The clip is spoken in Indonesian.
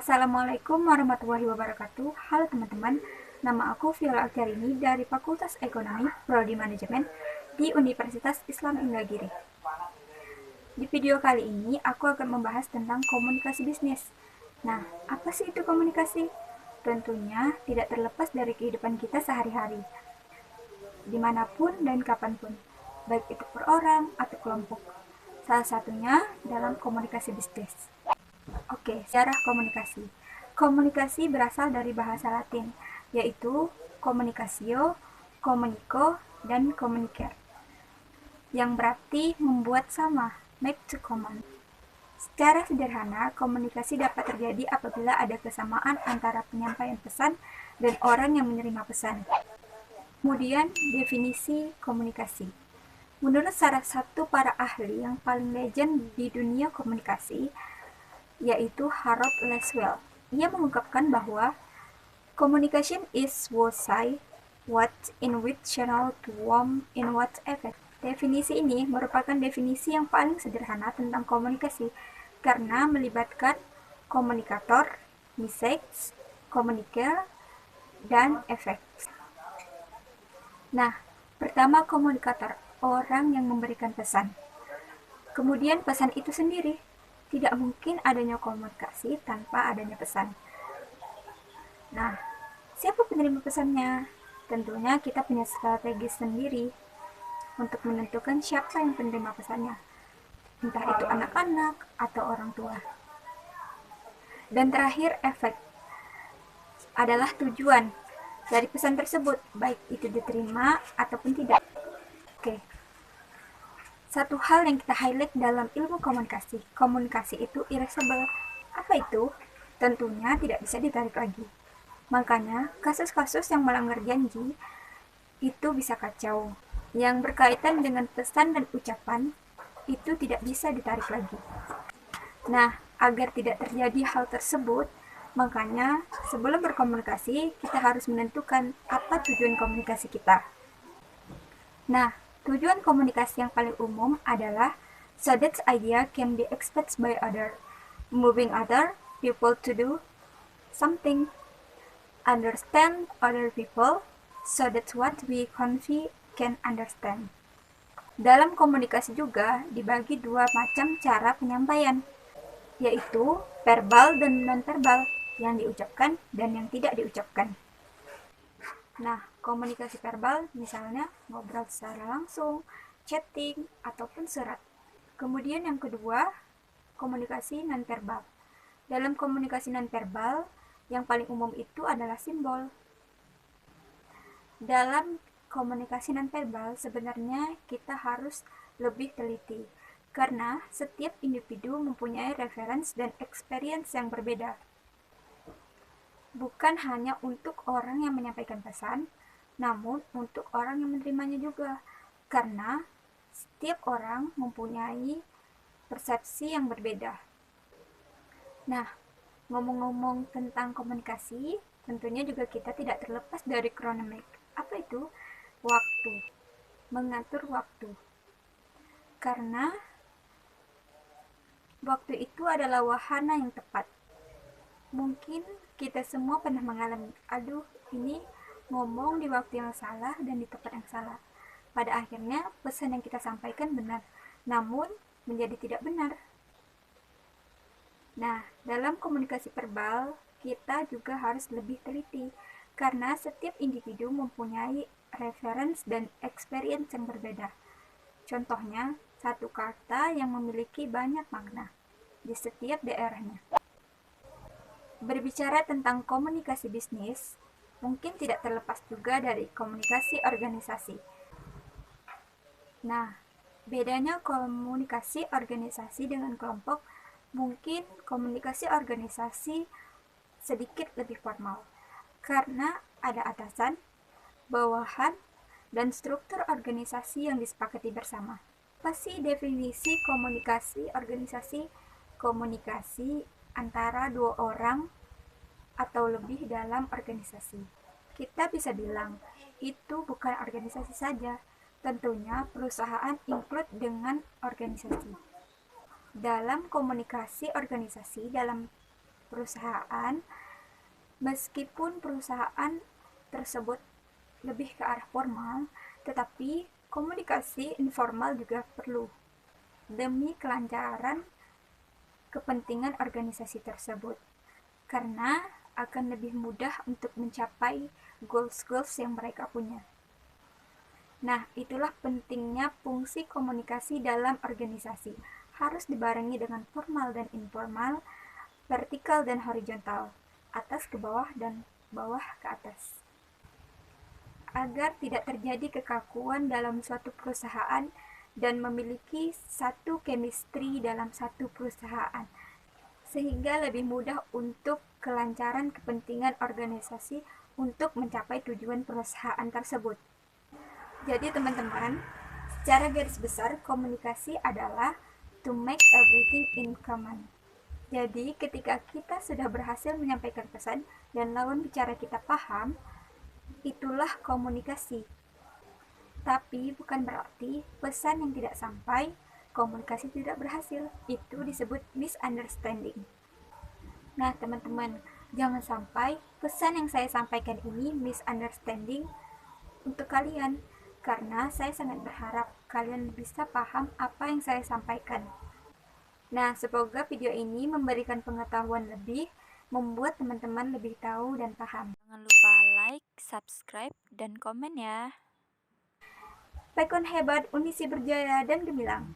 Assalamualaikum warahmatullahi wabarakatuh. Halo teman-teman, nama aku Viola Alkarini dari Fakultas Ekonomi, Prodi Manajemen di Universitas Islam Indragiri. Di video kali ini, aku akan membahas tentang komunikasi bisnis. Nah, apa sih itu komunikasi? Tentunya tidak terlepas dari kehidupan kita sehari-hari, dimanapun dan kapanpun, baik itu per orang atau kelompok. Salah satunya dalam komunikasi bisnis. Oke, sejarah komunikasi. Komunikasi berasal dari bahasa Latin, yaitu communicatio, communico, dan communicare, yang berarti membuat sama, make to common. Secara sederhana, komunikasi dapat terjadi apabila ada kesamaan antara penyampaian pesan dan orang yang menerima pesan. Kemudian, definisi komunikasi. Menurut salah satu para ahli yang paling legend di dunia komunikasi, yaitu Harold Laswell. Ia mengungkapkan bahwa communication is what in which channel to whom in what effect. Definisi ini merupakan definisi yang paling sederhana tentang komunikasi karena melibatkan komunikator, message, communicator, dan efek. Nah, pertama komunikator, orang yang memberikan pesan. Kemudian pesan itu sendiri. Tidak mungkin adanya komunikasi tanpa adanya pesan. Nah, siapa penerima pesannya? Tentunya kita punya strategi sendiri untuk menentukan siapa yang penerima pesannya. Entah itu anak-anak atau orang tua. Dan terakhir, efek adalah tujuan dari pesan tersebut, baik itu diterima ataupun tidak. Oke. Satu hal yang kita highlight dalam ilmu komunikasi, komunikasi itu irreversible. Apa itu? Tentunya tidak bisa ditarik lagi. Makanya, kasus-kasus yang melanggar janji itu bisa kacau. Yang berkaitan dengan pesan dan ucapan itu tidak bisa ditarik lagi. Nah, agar tidak terjadi hal tersebut, makanya sebelum berkomunikasi, kita harus menentukan apa tujuan komunikasi kita. Nah, tujuan komunikasi yang paling umum adalah so that idea can be expressed by other, moving other people to do something, understand other people, so that what we convey can understand. Dalam komunikasi juga dibagi dua macam cara penyampaian, yaitu verbal dan non-verbal, yang diucapkan dan yang tidak diucapkan. Nah, komunikasi verbal misalnya ngobrol secara langsung, chatting, ataupun surat. Kemudian yang kedua, komunikasi nonverbal. Dalam komunikasi nonverbal, yang paling umum itu adalah simbol. Dalam komunikasi nonverbal, sebenarnya kita harus lebih teliti, karena setiap individu mempunyai referensi dan experience yang berbeda. Bukan hanya untuk orang yang menyampaikan pesan, namun untuk orang yang menerimanya juga. Karena setiap orang mempunyai persepsi yang berbeda. Nah, ngomong-ngomong tentang komunikasi, tentunya juga kita tidak terlepas dari chronomic. Apa itu? Waktu. Mengatur waktu. Karena waktu itu adalah wahana yang tepat. Mungkin kita semua pernah mengalami, ini ngomong di waktu yang salah dan di tempat yang salah. Pada akhirnya, pesan yang kita sampaikan benar, namun menjadi tidak benar. Nah, dalam komunikasi verbal, kita juga harus lebih teliti, karena setiap individu mempunyai referensi dan experience yang berbeda. Contohnya, satu kata yang memiliki banyak makna di setiap daerahnya. Berbicara tentang komunikasi bisnis, mungkin tidak terlepas juga dari komunikasi organisasi. Nah, bedanya komunikasi organisasi dengan kelompok, mungkin komunikasi organisasi sedikit lebih formal, karena ada atasan, bawahan, dan struktur organisasi yang disepakati bersama. Apa sih definisi komunikasi organisasi? Komunikasi antara dua orang atau lebih dalam organisasi. Kita bisa bilang, itu bukan organisasi saja, tentunya perusahaan include dengan organisasi. Dalam komunikasi organisasi, dalam perusahaan, meskipun perusahaan tersebut lebih ke arah formal, tetapi komunikasi informal juga perlu demi kelancaran kepentingan organisasi tersebut, karena akan lebih mudah untuk mencapai goals-goals yang mereka punya. Nah, itulah pentingnya fungsi komunikasi dalam organisasi. Harus dibarengi dengan formal dan informal, vertikal dan horizontal, atas ke bawah dan bawah ke atas. Agar tidak terjadi kekakuan dalam suatu perusahaan dan memiliki satu chemistry dalam satu perusahaan, sehingga lebih mudah untuk kelancaran kepentingan organisasi untuk mencapai tujuan perusahaan tersebut. Jadi teman-teman, secara garis besar komunikasi adalah to make everything in common. Jadi ketika kita sudah berhasil menyampaikan pesan dan lawan bicara kita paham, itulah komunikasi. Tapi bukan berarti pesan yang tidak sampai, komunikasi tidak berhasil. Itu disebut misunderstanding. Nah teman-teman, jangan sampai pesan yang saya sampaikan ini misunderstanding untuk kalian, karena saya sangat berharap kalian bisa paham apa yang saya sampaikan. Nah, semoga video ini memberikan pengetahuan lebih, membuat teman-teman lebih tahu dan paham. Jangan lupa like, subscribe, dan komen ya. Pekon hebat, Unisi berjaya dan gemilang.